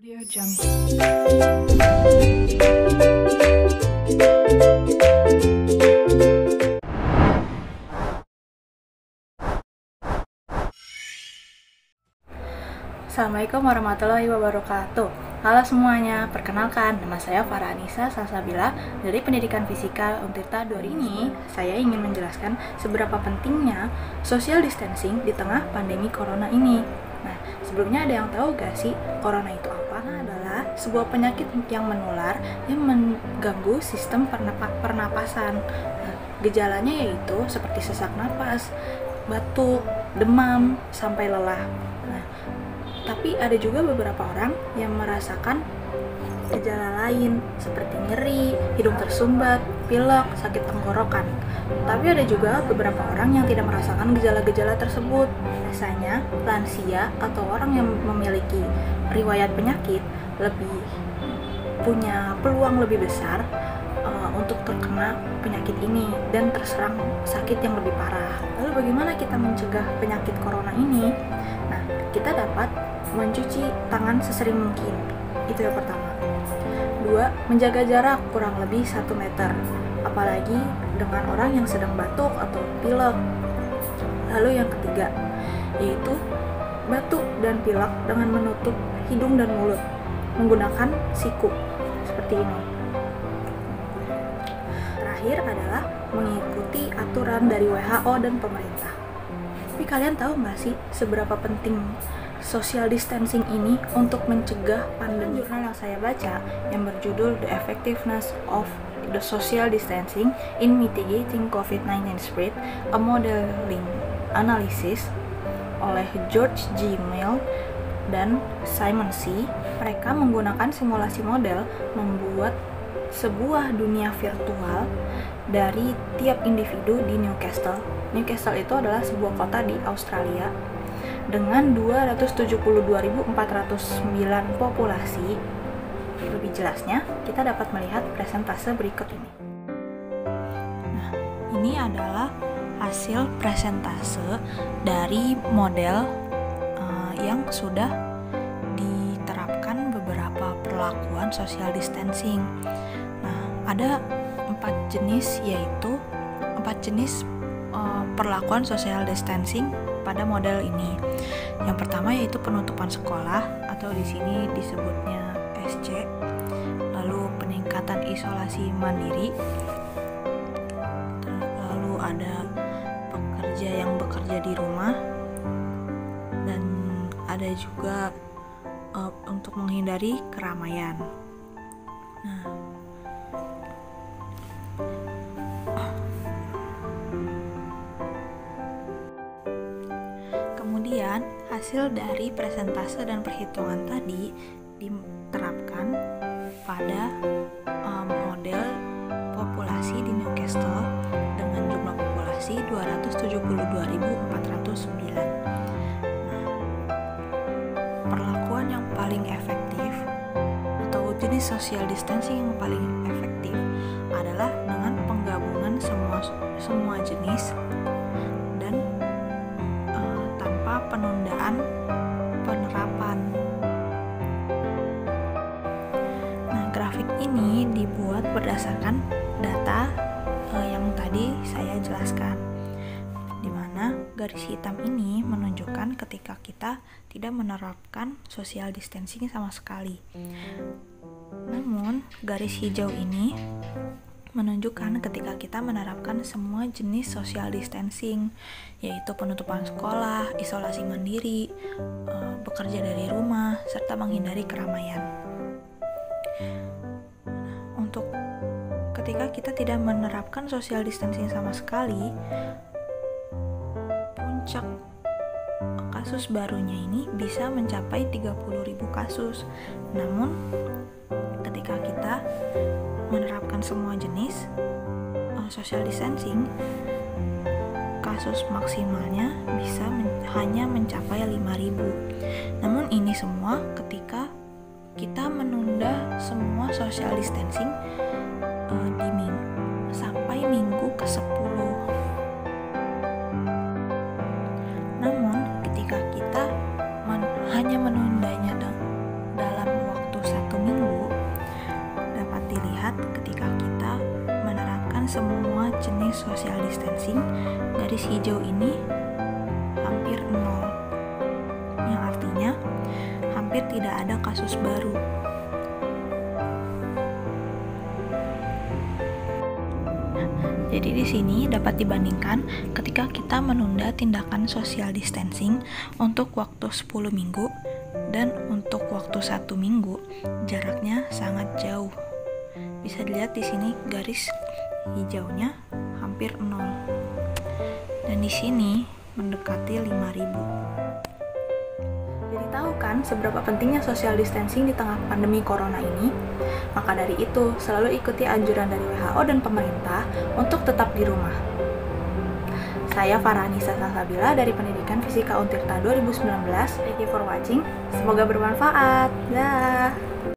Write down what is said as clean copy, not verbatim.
Audio Jungle. Assalamualaikum warahmatullahi wabarakatuh. Halo semuanya, perkenalkan nama saya Farah Anissa Salsabila dari Pendidikan Fisika Untirta 2. Hari ini saya ingin menjelaskan seberapa pentingnya social distancing di tengah pandemi corona ini. Nah, sebelumnya ada yang tahu gak sih corona itu apa? Adalah sebuah penyakit yang menular yang mengganggu sistem pernapasan. Nah, gejalanya yaitu seperti sesak napas, batuk, demam, sampai lelah. Nah, tapi ada juga beberapa orang yang merasakan gejala lain seperti nyeri, hidung tersumbat, pilek, sakit tenggorokan. Tapi ada juga beberapa orang yang tidak merasakan gejala-gejala tersebut. Biasanya lansia atau orang yang memiliki riwayat penyakit lebih punya peluang lebih besar untuk terkena penyakit ini dan terserang sakit yang lebih parah. Lalu bagaimana kita mencegah penyakit corona ini? Nah, kita dapat mencuci tangan sesering mungkin. Itu yang pertama. 2. Menjaga jarak kurang lebih 1 meter, apalagi dengan orang yang sedang batuk atau pilek. Lalu yang ketiga, yaitu batuk dan pilek dengan menutup hidung dan mulut menggunakan siku seperti ini. Terakhir adalah mengikuti aturan dari WHO dan pemerintah. Tapi kalian tahu nggak sih seberapa penting social distancing ini untuk mencegah pandemi? Jurnal yang saya baca yang berjudul The Effectiveness of the Social Distancing in Mitigating COVID-19 Spread, a Modeling Analysis oleh George G. Mill dan Simon C. Mereka menggunakan simulasi model membuat sebuah dunia virtual dari tiap individu di Newcastle. Newcastle itu adalah sebuah kota di Australia dengan 272.409 populasi. Lebih jelasnya, kita dapat melihat presentase berikut ini. Nah, ini adalah hasil presentase dari model yang sudah diterapkan beberapa perlakuan social distancing. Nah, ada 4 jenis, yaitu 4 jenis perlakuan social distancing pada model ini. Yang pertama yaitu penutupan sekolah atau di sini disebutnya SC. Lalu peningkatan isolasi mandiri. Lalu ada pekerja yang bekerja di rumah, dan ada juga untuk menghindari keramaian. Nah, kemudian hasil dari presentase dan perhitungan tadi diterapkan pada model populasi di Newcastle dengan jumlah populasi 272.409. Nah, perlakuan yang paling efektif atau jenis social distancing yang paling efektif adalah dengan penggabungan semua jenis dan penundaan penerapan. Nah, grafik ini dibuat berdasarkan data yang tadi saya jelaskan, di mana garis hitam ini menunjukkan ketika kita tidak menerapkan social distancing sama sekali. Namun, garis hijau ini menunjukkan ketika kita menerapkan semua jenis social distancing, yaitu penutupan sekolah, isolasi mandiri, bekerja dari rumah, serta menghindari keramaian. Untuk ketika kita tidak menerapkan social distancing sama sekali, puncak kasus barunya ini bisa mencapai 30.000 kasus. Namun, ketika kita menerapkan semua jenis social distancing, kasus maksimalnya bisa hanya mencapai 5.000. Namun ini semua ketika kita menunda semua social distancing sampai minggu ke-10. Namun ketika kita hanya menundanya dalam waktu semua jenis social distancing, garis hijau ini hampir nol, yang artinya hampir tidak ada kasus baru. Jadi di sini dapat dibandingkan ketika kita menunda tindakan social distancing untuk waktu 10 minggu dan untuk waktu 1 minggu, jaraknya sangat jauh. Bisa dilihat di sini garis hijaunya hampir nol. Dan di sini mendekati 5.000. Jadi tahu kan seberapa pentingnya social distancing di tengah pandemi corona ini? Maka dari itu, selalu ikuti anjuran dari WHO dan pemerintah untuk tetap di rumah. Saya Farhanisa Salsabila dari Pendidikan Fisika Untirta 2019. Thank you for watching. Semoga bermanfaat. Dah.